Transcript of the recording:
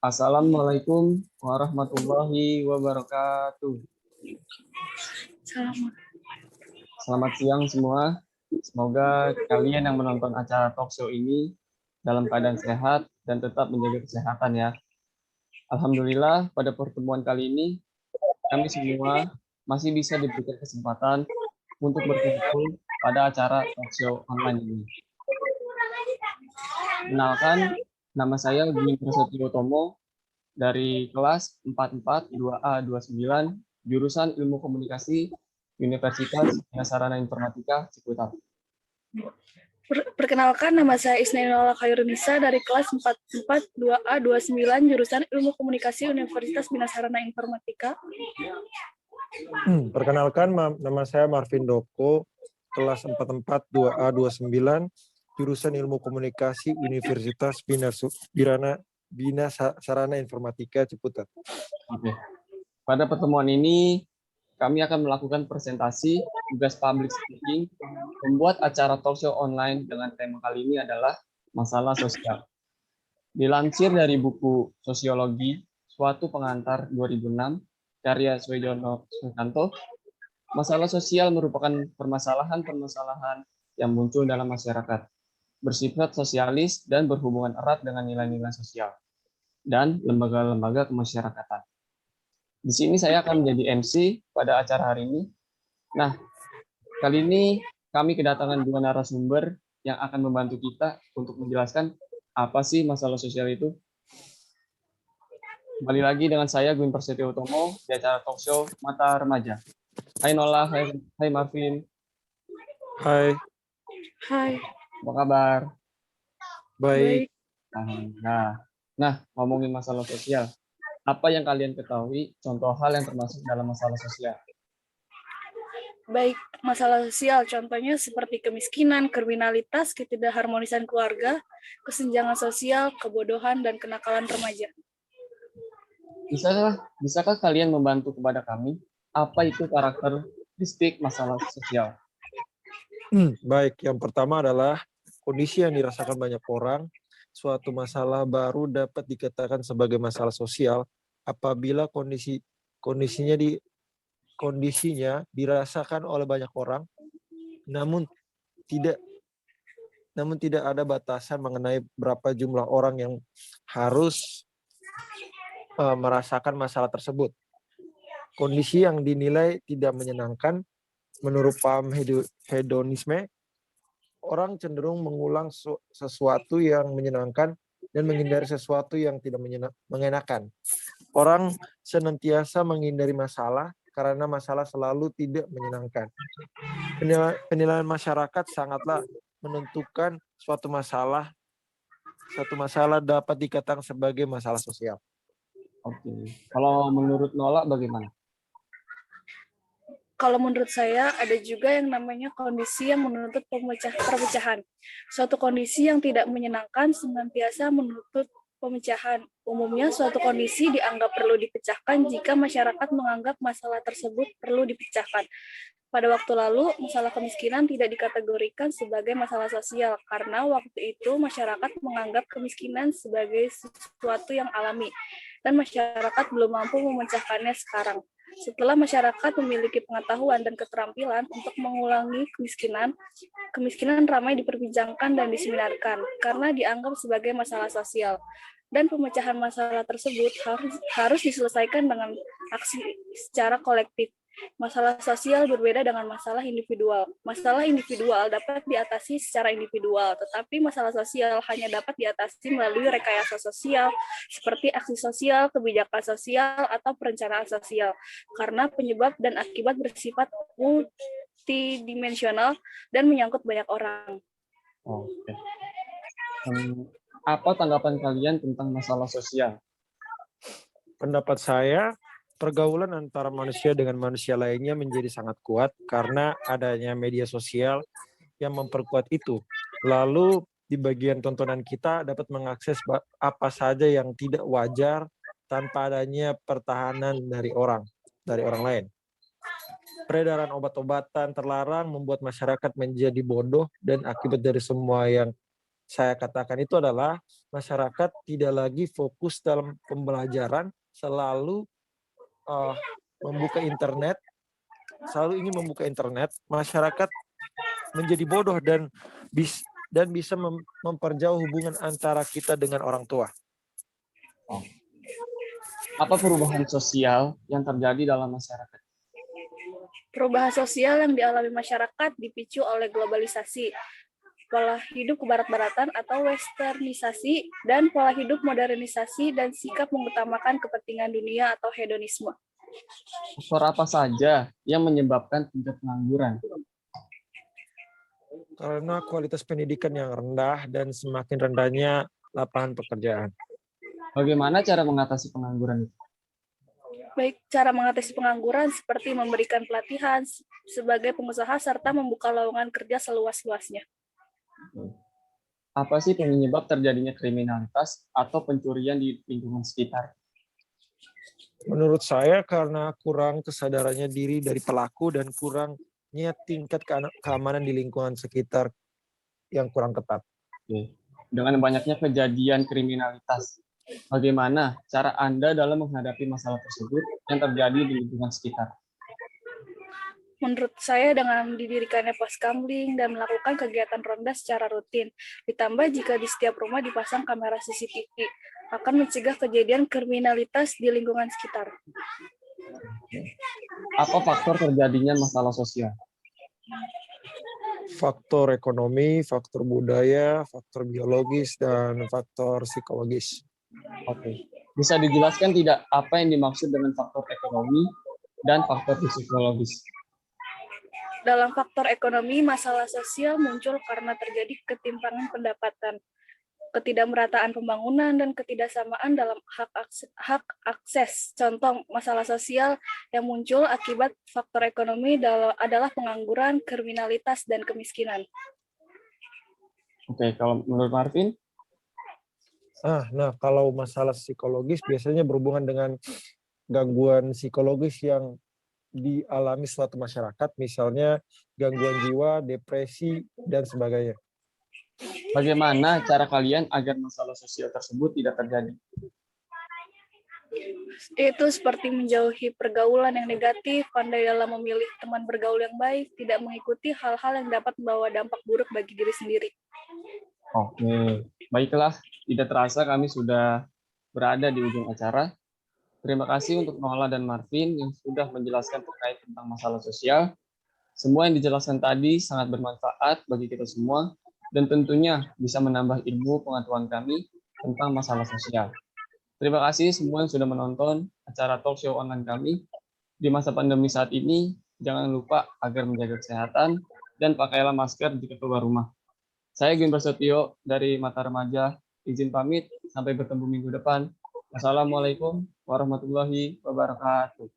Assalamualaikum warahmatullahi wabarakatuh. Salam. Selamat siang semua. Semoga kalian yang menonton acara talk show ini dalam keadaan sehat dan tetap menjaga kesehatan ya. Alhamdulillah pada pertemuan kali ini kami semua masih bisa diberikan kesempatan untuk berkumpul pada acara talk show online ini. Kenalkan, nama saya Gumi Prasetyo Tomo dari kelas 44 2A 29 jurusan Ilmu Komunikasi Universitas Sarana Informatika Ciputat. Perkenalkan, nama saya Isnainullah Khairunisa dari kelas 44 2A 29 jurusan Ilmu Komunikasi Universitas Bina Sarana Informatika. Perkenalkan, nama saya Marvin Doko, kelas 44 2A 29 jurusan Ilmu Komunikasi Universitas Bina Sarana Informatika Ciputat. Oke. Pada pertemuan ini kami akan melakukan presentasi tugas public speaking membuat acara talk show online dengan tema kali ini adalah masalah sosial. Dilansir dari buku Sosiologi Suatu Pengantar 2006 karya Swejono Sukanto, masalah sosial merupakan permasalahan-permasalahan yang muncul dalam masyarakat, bersifat sosialis dan berhubungan erat dengan nilai-nilai sosial dan lembaga-lembaga kemasyarakatan. Di sini saya akan menjadi MC pada acara hari ini. Nah, kali ini kami kedatangan dua narasumber yang akan membantu kita untuk menjelaskan apa sih masalah sosial itu. Kembali lagi dengan saya, Gun Prasetyo Utomo, di acara talk show Mata Remaja. Hai Nola, hai Marvin. Hai. Hai. Apa kabar? Baik. Nah, ngomongin masalah sosial. Apa yang kalian ketahui contoh hal yang termasuk dalam masalah sosial? Baik, masalah sosial contohnya seperti kemiskinan, kriminalitas, ketidakharmonisan keluarga, kesenjangan sosial, kebodohan, dan kenakalan remaja. Bisakah kalian membantu kepada kami apa itu karakteristik masalah sosial? Baik, yang pertama adalah kondisi yang dirasakan banyak orang. Suatu masalah baru dapat dikatakan sebagai masalah sosial apabila kondisinya dirasakan oleh banyak orang, namun tidak ada batasan mengenai berapa jumlah orang yang harus merasakan masalah tersebut. Kondisi yang dinilai tidak menyenangkan menurut paham hedonisme, orang cenderung mengulang sesuatu yang menyenangkan dan menghindari sesuatu yang tidak mengenakan. Orang senantiasa menghindari masalah karena masalah selalu tidak menyenangkan. Penilaian masyarakat sangatlah menentukan suatu masalah dapat dikatakan sebagai masalah sosial. Oke. Kalau menurut Nola bagaimana? Kalau menurut saya, ada juga yang namanya kondisi yang menuntut perpecahan. Suatu kondisi yang tidak menyenangkan senantiasa menuntut pemecahan. Umumnya, suatu kondisi dianggap perlu dipecahkan jika masyarakat menganggap masalah tersebut perlu dipecahkan. Pada waktu lalu, masalah kemiskinan tidak dikategorikan sebagai masalah sosial, karena waktu itu masyarakat menganggap kemiskinan sebagai sesuatu yang alami, dan masyarakat belum mampu memecahkannya sekarang. Setelah masyarakat memiliki pengetahuan dan keterampilan untuk mengulangi kemiskinan ramai diperbincangkan dan diseminarkan karena dianggap sebagai masalah sosial. Dan pemecahan masalah tersebut harus diselesaikan dengan aksi secara kolektif. Masalah sosial berbeda dengan masalah individual. Masalah individual dapat diatasi secara individual, tetapi masalah sosial hanya dapat diatasi melalui rekayasa sosial, seperti aksi sosial, kebijakan sosial, atau perencanaan sosial, karena penyebab dan akibat bersifat multidimensional dan menyangkut banyak orang. Oke. Apa tanggapan kalian tentang masalah sosial? Pendapat saya, pergaulan antara manusia dengan manusia lainnya menjadi sangat kuat karena adanya media sosial yang memperkuat itu. Lalu di bagian tontonan kita dapat mengakses apa saja yang tidak wajar tanpa adanya pertahanan dari orang lain. Peredaran obat-obatan terlarang membuat masyarakat menjadi bodoh, dan akibat dari semua yang saya katakan itu adalah masyarakat tidak lagi fokus dalam pembelajaran, selalu membuka internet, selalu ingin membuka internet, masyarakat menjadi bodoh dan bisa memperjauh hubungan antara kita dengan orang tua. Apa perubahan sosial yang terjadi dalam masyarakat? Perubahan sosial yang dialami masyarakat dipicu oleh globalisasi, pola hidup kebarat-baratan atau westernisasi, dan pola hidup modernisasi dan sikap mengutamakan kepentingan dunia atau hedonisme. Faktor apa saja yang menyebabkan tingkat pengangguran? Karena kualitas pendidikan yang rendah dan semakin rendahnya lapangan pekerjaan. Bagaimana cara mengatasi pengangguran itu? Baik, cara mengatasi pengangguran seperti memberikan pelatihan sebagai pengusaha serta membuka lowongan kerja seluas-luasnya. Apa sih penyebab terjadinya kriminalitas atau pencurian di lingkungan sekitar? Menurut saya karena kurang kesadarannya diri dari pelaku dan kurangnya tingkat keamanan di lingkungan sekitar yang kurang ketat. Oke. Dengan banyaknya kejadian kriminalitas, bagaimana cara Anda dalam menghadapi masalah tersebut yang terjadi di lingkungan sekitar? Menurut saya dengan didirikannya poskamling dan melakukan kegiatan ronda secara rutin, ditambah jika di setiap rumah dipasang kamera CCTV, akan mencegah kejadian kriminalitas di lingkungan sekitar. Apa faktor terjadinya masalah sosial? Faktor ekonomi, faktor budaya, faktor biologis, dan faktor psikologis. Oke. Bisa dijelaskan tidak apa yang dimaksud dengan faktor ekonomi dan faktor psikologis? Dalam faktor ekonomi, masalah sosial muncul karena terjadi ketimpangan pendapatan, ketidakmerataan pembangunan, dan ketidaksamaan dalam hak akses. Contoh masalah sosial yang muncul akibat faktor ekonomi adalah pengangguran, kriminalitas, dan kemiskinan. Oke, kalau menurut Marvin? Nah, kalau masalah psikologis biasanya berhubungan dengan gangguan psikologis yang dialami suatu masyarakat, misalnya gangguan jiwa, depresi, dan sebagainya. Bagaimana cara kalian agar masalah sosial tersebut tidak terjadi? Itu seperti menjauhi pergaulan yang negatif, pandai dalam memilih teman bergaul yang baik, tidak mengikuti hal-hal yang dapat membawa dampak buruk bagi diri sendiri. Oke, baiklah. Tidak terasa kami sudah berada di ujung acara. Terima kasih untuk Nohala dan Marvin yang sudah menjelaskan terkait tentang masalah sosial. Semua yang dijelaskan tadi sangat bermanfaat bagi kita semua dan tentunya bisa menambah ilmu pengetahuan kami tentang masalah sosial. Terima kasih semua yang sudah menonton acara talk show online kami. Di masa pandemi saat ini, jangan lupa agar menjaga kesehatan dan pakailah masker jika keluar rumah. Saya Gun Prasetyo dari Mata Remaja, izin pamit, sampai bertemu minggu depan. Wassalamualaikum warahmatullahi wabarakatuh.